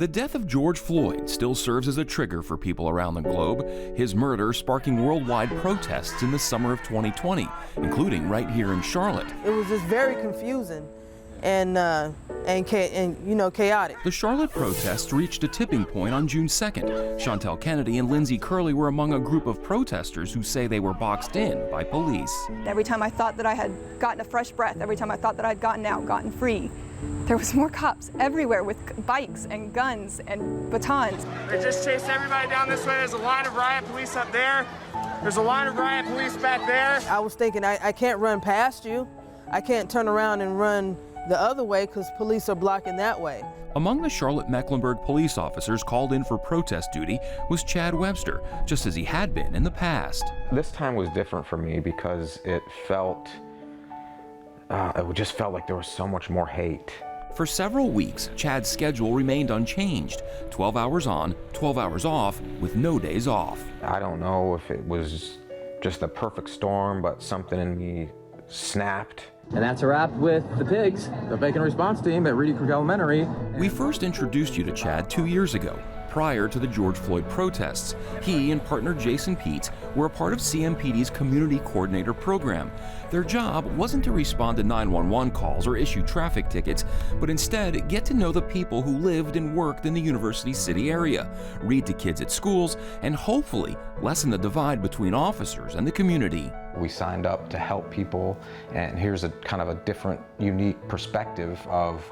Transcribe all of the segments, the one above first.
The death of George Floyd still serves as a trigger for people around the globe, his murder sparking worldwide protests in the summer of 2020, including right here in Charlotte. It was just very confusing and chaotic. The Charlotte protests reached a tipping point on June 2nd. Chantel Kennedy and Lindsay Curley were among a group of protesters who say they were boxed in by police. Every time I thought that I had gotten a fresh breath, every time I thought that I'd gotten out, gotten free, there was more cops everywhere with bikes and guns and batons. They just chased everybody down this way. There's a line of riot police up there. There's a line of riot police back there. I was thinking, I can't run past you. I can't turn around and run the other way because police are blocking that way. Among the Charlotte-Mecklenburg police officers called in for protest duty was Chad Webster, just as he had been in the past. This time was different for me because it just felt like there was so much more hate. For several weeks, Chad's schedule remained unchanged, 12 hours on, 12 hours off, with no days off. I don't know if it was just a perfect storm, but something in me snapped. And that's a wrap with The Pigs, the Bacon Response Team at Reedy Creek Elementary. We first introduced you to Chad 2 years ago, prior to the George Floyd protests. He and partner Jason Peets were a part of CMPD's Community Coordinator program. Their job wasn't to respond to 911 calls or issue traffic tickets, but instead get to know the people who lived and worked in the University City area, read to kids at schools, and hopefully lessen the divide between officers and the community. We signed up to help people, and here's a kind of a different, unique perspective of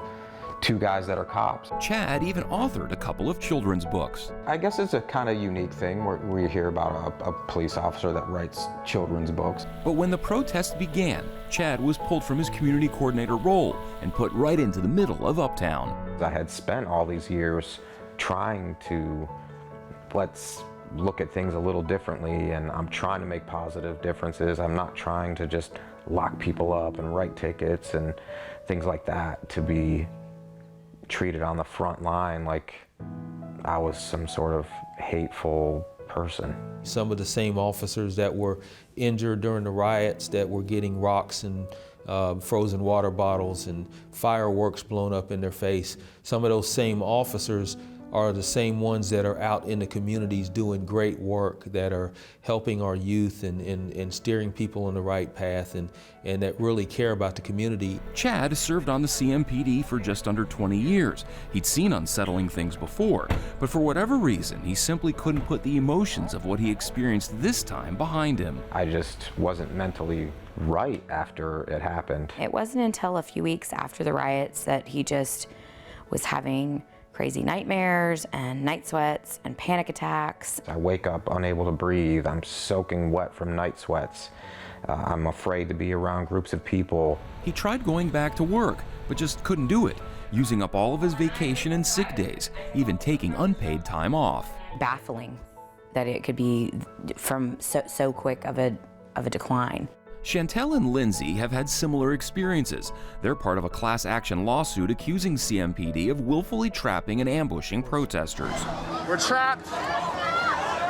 two guys that are cops. Chad even authored a couple of children's books. I guess it's a kind of unique thing where we hear about a police officer that writes children's books. But when the protests began, Chad was pulled from his community coordinator role and put right into the middle of Uptown. I had spent all these years trying to, let's look at things a little differently, and I'm trying to make positive differences. I'm not trying to just lock people up and write tickets and things like that, to be treated on the front line like I was some sort of hateful person. Some of the same officers that were injured during the riots, that were getting rocks and frozen water bottles and fireworks blown up in their face, some of those same officers are the same ones that are out in the communities doing great work, that are helping our youth and steering people on the right path, and that really care about the community. Chad served on the CMPD for just under 20 years. He'd seen unsettling things before, but for whatever reason, he simply couldn't put the emotions of what he experienced this time behind him. I just wasn't mentally right after it happened. It wasn't until a few weeks after the riots that he just was having crazy nightmares and night sweats and panic attacks. I wake up unable to breathe. I'm soaking wet from night sweats. I'm afraid to be around groups of people. He tried going back to work, but just couldn't do it, using up all of his vacation and sick days, even taking unpaid time off. Baffling that it could be from so quick of a decline. Chantel and Lindsay have had similar experiences. They're part of a class action lawsuit accusing CMPD of willfully trapping and ambushing protesters. We're trapped.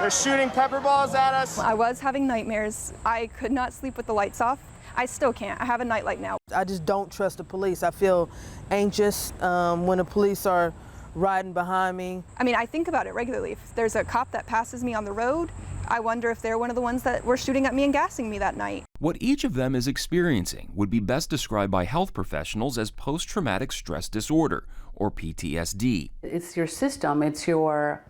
They're shooting pepper balls at us. I was having nightmares. I could not sleep with the lights off. I still can't. I have a nightlight now. I just don't trust the police. I feel anxious when the police are riding behind me. I mean, I think about it regularly. If there's a cop that passes me on the road, I wonder if they're one of the ones that were shooting at me and gassing me that night. What each of them is experiencing would be best described by health professionals as post-traumatic stress disorder, or PTSD. It's your system, it's your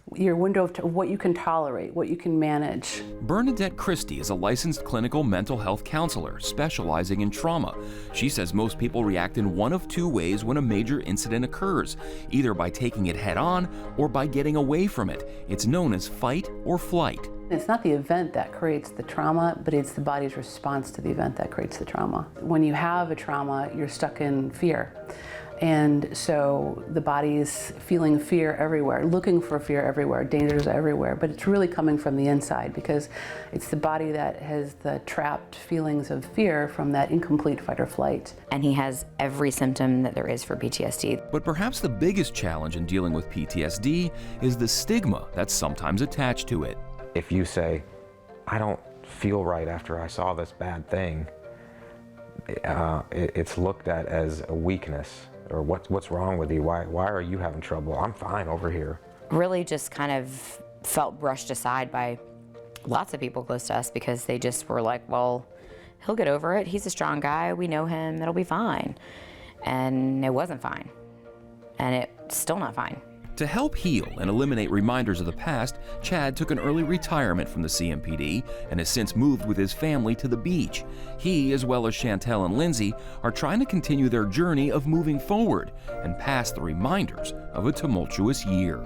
window of what you can tolerate, what you can manage. Bernadette Christie is a licensed clinical mental health counselor specializing in trauma. She says most people react in one of two ways when a major incident occurs, either by taking it head on or by getting away from it. It's known as fight or flight. It's not the event that creates the trauma, but it's the body's response to the event that creates the trauma. When you have a trauma, you're stuck in fear. And so the body's feeling fear everywhere, looking for fear everywhere, dangers everywhere, but it's really coming from the inside because it's the body that has the trapped feelings of fear from that incomplete fight or flight. And he has every symptom that there is for PTSD. But perhaps the biggest challenge in dealing with PTSD is the stigma that's sometimes attached to it. If you say, I don't feel right after I saw this bad thing, it's looked at as a weakness. or what's wrong with you? Why are you having trouble? I'm fine over here. Really just kind of felt brushed aside by lots of people close to us because they just were like, well, he'll get over it. He's a strong guy. We know him. It'll be fine. And it wasn't fine. And it's still not fine. To help heal and eliminate reminders of the past, Chad took an early retirement from the CMPD and has since moved with his family to the beach. He, as well as Chantel and Lindsay, are trying to continue their journey of moving forward and past the reminders of a tumultuous year.